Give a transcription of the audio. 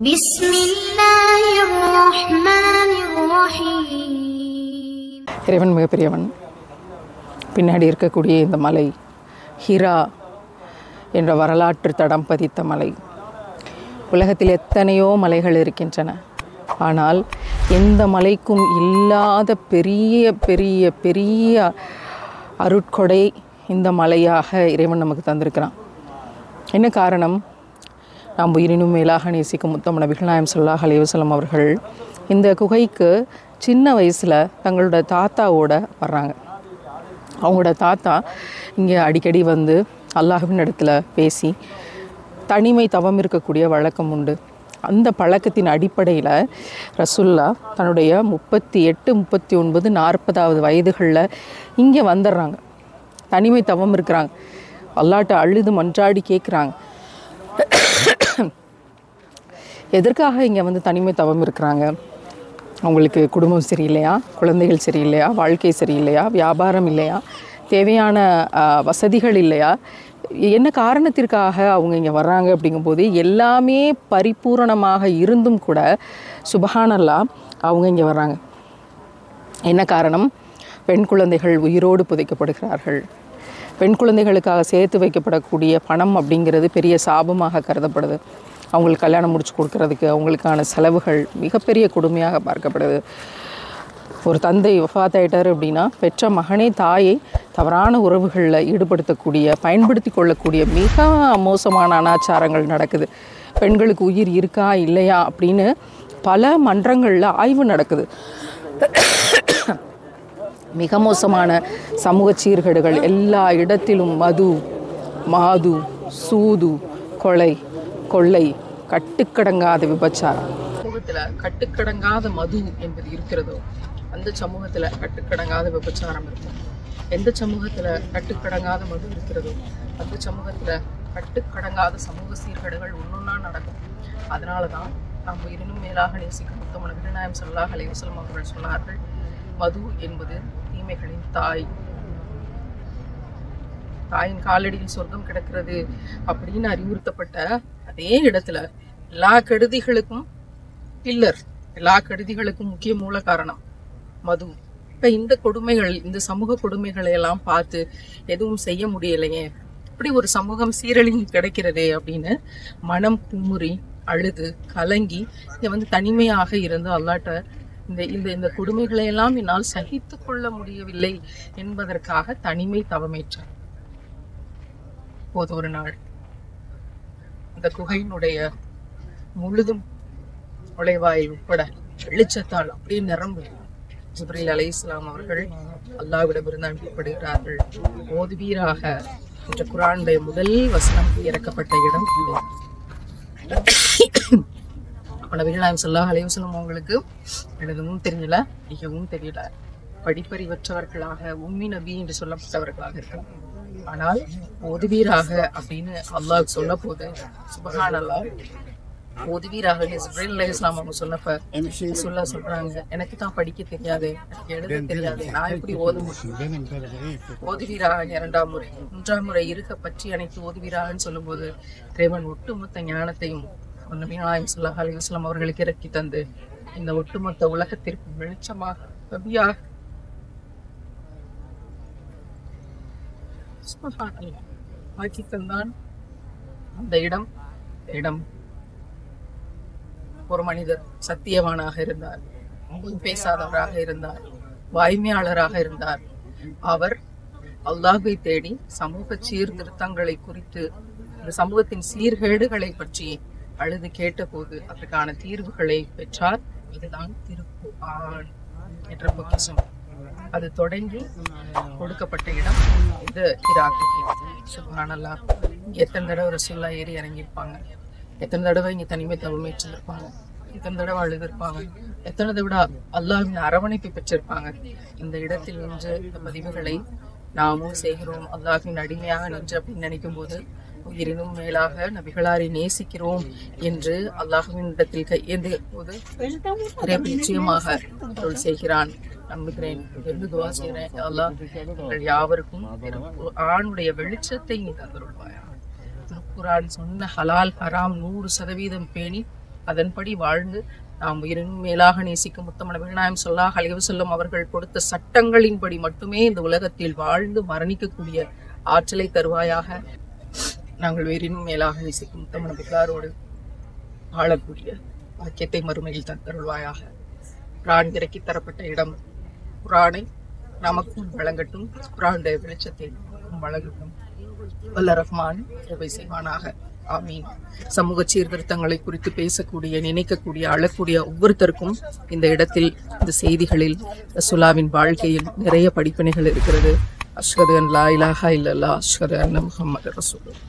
بسم الله الرحمن الرحيم. இறைவன் மிகப்பெரியவன். பின்னாடி இருக்கக்கூடிய இந்த மலை ஹிரா என்ற வரலாற்று தடம் பதித்த மலை. உலகத்தில் எத்தனையோ மலைகள் இருக்கின்றன. ஆனால் எந்த மலைக்கும் இல்லாத பெரிய பெரிய பெரிய அருட்கொடை இந்த மலையாக இறைவன் நமக்கு தந்திருக்கிறான். என்ன காரணம்? நாம் உயிரினும் மேலாக நேசிக்கும் முத்தம் நபிகள் நாயகம் ஸல்லல்லாஹு அலைஹி வஸல்லம் அவர்கள் இந்த குகைக்கு சின்ன வயசில் தங்களோட தாத்தாவோட வர்றாங்க. அவங்களோட தாத்தா இங்கே அடிக்கடி வந்து அல்லாஹ்வின் இடத்துல பேசி தனிமை தவம் இருக்கக்கூடிய வழக்கம் உண்டு. அந்த பழக்கத்தின் அடிப்படையில் ரசூல்லா தன்னுடைய 38, 39, 40வது வயதுகளில் இங்கே வந்துடுறாங்க. தனிமை தவம் இருக்கிறாங்க. அல்லாஹ்ட்ட அழுது மன்றாடி கேட்குறாங்க, எதற்காக இங்கே வந்து தனிமை தவம் இருக்கிறாங்க? அவங்களுக்கு குடும்பம் சரியில்லையா, குழந்தைகள் சரியில்லையா, வாழ்க்கை சரியில்லையா, வியாபாரம் இல்லையா, தேவையான வசதிகள் இல்லையா, என்ன காரணத்திற்காக அவங்க இங்கே வர்றாங்க? அப்படிங்கும்போது எல்லாமே பரிபூரணமாக இருந்தும் கூட சுபஹானல்லாஹ் அவங்க இங்கே வர்றாங்க. என்ன காரணம்? பெண் குழந்தைகள் உயிரோடு புதைக்கப்படுகிறார்கள். பெண் குழந்தைகளுக்காக சேர்த்து வைக்கப்படக்கூடிய பணம் அப்படிங்கிறது பெரிய சாபமாக கருதப்படுது. அவங்களுக்கு கல்யாணம் முடிச்சு கொடுக்கறதுக்கு அவங்களுக்கான செலவுகள் மிகப்பெரிய கொடுமையாக பார்க்கப்படுது. ஒரு தந்தை வஃபாத் ஆயிட்டார் அப்படின்னா பெற்ற மகனே தாயை தவறான உறவுகளில் ஈடுபடுத்தக்கூடிய, பயன்படுத்தி கொள்ளக்கூடிய மிக மோசமான அனாச்சாரங்கள் நடக்குது. பெண்களுக்கு உயிர் இருக்கா இல்லையா அப்படின்னு பல மன்றங்களில் ஆய்வு நடக்குது. மிக மோசமான சமூக சீர்கேடுகள் எல்லா இடத்திலும் மது, மாது, சூது, கொலை, கொள்ளை, கட்டுக்கடங்காத விபச்சாரம். சமூகத்தில் கட்டுக்கடங்காத மது என்பது இருக்கிறதோ அந்த சமூகத்தில் கட்டுக்கடங்காத விபச்சாரம் இருக்கும். எந்த சமூகத்தில் கட்டுக்கடங்காத மது இருக்கிறதோ அந்த சமூகத்தில் கட்டுக்கடங்காத சமூக சீர்கேடுகள் ஒன்றொன்னா நடக்கும். அதனால தான் நாம் உயிரினும் மேலாக நேசிக்கும் முத்தம் நபிகள் நாயகம் ஸல்லல்லாஹு அலைஹி வஸல்லம் அவர்கள் சொன்னார்கள், மது என்பது தீமைகளின் தாய். தாயின் காலடியில் சொர்க்கம் கிடக்கிறது அப்படின்னு அறிவுறுத்தப்பட்ட அதே இடத்துல எல்லா கெடுதிகளுக்கும் பில்லர், எல்லா கெடுதிகளுக்கும் முக்கிய மூல காரணம் மது. இப்ப இந்த கொடுமைகள், இந்த சமூக கொடுமைகளை எல்லாம் பார்த்து எதுவும் செய்ய முடியலையே, இப்படி ஒரு சமூகம் சீரழிஞ்சு கிடைக்கிறதே அப்படின்னு மனம் குமுறி அழுது கலங்கி இங்க வந்து தனிமையாக இருந்து அல்லாட்ட இந்த கொடுமைகளை எல்லாம் என்னால் சகித்து கொள்ள முடியவில்லை என்பதற்காக தனிமை தவமேற்றார். போது ஒரு நாள் இந்த குகையினுடைய முழுதும் நுழைவாயில் உட்பட வெளிச்சத்தால் அப்படியே நிரம்பு. ஜிப்ரீல் அலைஹிஸ்ஸலாம் அவர்கள் அல்லாஹ்விடமிருந்து அனுப்பப்படுகிறார்கள். ஓதுவீராக என்ற குர்ஆனுடைய முதல் வசனம் இறக்கப்பட்ட இடம் இது. நபிகள் நாயகம் ஸல்லல்லாஹு அலைஹி வஸல்லம் அவங்களுக்கு எழுதவும் தெரியல, படிக்கவும் தெரியல. படிப்பறிவற்றவர்களாக உம்மி நபி என்று சொல்லப்பட்டவர்களாக இருக்கலாம். ஆனால் ஓதுவீராக அப்படின்னு அல்லாஹ் சொல்ல போது சுப்ஹானல்லாஹ், ஓதுவீராக ஜிப்ரீல் அலைஹிஸ்ஸலாம் அவங்க சொன்னப்ப சொல்றாங்க, எனக்கு தான் படிக்க தெரியாது, எனக்கு எழுத தெரியாது, நான் எப்படி ஓதுவீராக 2ஆம் முறை 3ஆம் முறை இருக்க பற்றி அனைத்து ஓதுவீராகன்னு சொல்லும் போது இறைவன் ஒட்டுமொத்த ஞானத்தையும் நபிகள் நாயகம் ஸல்லல்லாஹு அலைஹி வஸல்லம் அவர்களுக்கு இறக்கி தந்து இந்த ஒட்டுமொத்த உலகத்திற்கு வெளிச்சமாக நபியாக ஆக்கி தந்தான். அந்த இடம் ஒரு மனிதர் சத்தியவானாக இருந்தார், பேசாதவராக இருந்தார், வாய்மையாளராக இருந்தார். அவர் அல்லாஹ்வை தேடி சமூக சீர்திருத்தங்களை குறித்து, இந்த சமூகத்தின் சீர்கேடுகளை பற்றி அழுது கேட்டபோது அதற்கான தீர்வுகளை பெற்றார். இதுதான் திருக்குர்ஆன் என்ற பொக்கிஷம். அது தொடங்கி கொடுக்கப்பட்ட இடம் இது ஹிரா குகை. சுப்ஹானல்லாஹ், எத்தனை தடவை ரசூலுல்லாஹ் ஏறி இறங்கியிருப்பாங்க, எத்தனை தடவை இங்கே தனிமை தவமேற்றிருப்பாங்க, எத்தனை தடவை அழுதுருப்பாங்க, எத்தனை தடவை அல்லாஹ்வின் அரவணைப்பை பெற்றிருப்பாங்க. இந்த இடத்தில் நின்று இந்த பதிவுகளை நாமும் செய்கிறோம். அல்லாஹ்வின் அடிமையாக நின்று அப்படின்னு நினைக்கும் போது உயிரினும் மேலாக நபிகளாரை நேசிக்கிறோம் என்று அல்லாஹ்வின் இடத்தில் கையேந்து போது நிச்சயமாக அருள் செய்கிறான். நம்புகிறேன், என்று துவா செய்கிறேன். அல்லாஹ் உங்கள் யாவருக்கும் ஆணுடைய வெளிச்சத்தை நீ தந்தருள்வாயா. திருக்குர்ஆன் சொன்ன ஹலால் ஹராம் 100% பேணி அதன்படி வாழ்ந்து நாம் உயிரினும் மேலாக நேசிக்கும் முத்தம் நபிகள் நாயகம் ஸல்லல்லாஹு அலைஹி வஸல்லம் அவர்கள் கொடுத்த சட்டங்களின்படி மட்டுமே இந்த உலகத்தில் வாழ்ந்து மரணிக்கக்கூடிய ஆற்றலை தருவாயாக. நாங்கள் உயிரினும் மேலாக நேசிக்கும் முத்தம் நபிகளாரோடு வாழக்கூடிய வாக்கியத்தை மறுமையில் தந்தருள்வாயாக. குர்ஆன் இறக்கி தரப்பட்ட இடம் குர்ஆனை நமக்கும் வழங்கட்டும், குர்ஆனுடைய வெளிச்சத்தை வழங்கட்டும். வல்ல ரஹ்மான் கிருபை செய்வானாக. ஆமீன். சமூக சீர்திருத்தங்களை குறித்து பேசக்கூடிய, நினைக்கக்கூடிய, அழக்கூடிய ஒவ்வொருத்தருக்கும் இந்த இடத்தில், இந்த செய்திகளில் ரசூலுல்லாஹ்வின் வாழ்க்கையில் நிறைய படிப்பினைகள் இருக்கிறது. அஷ்ஹது அன் லா இலாஹா இல்லல்லாஹ் அஷ்ஹது அன்ன முஹம்மது ரசூலுல்லாஹ்.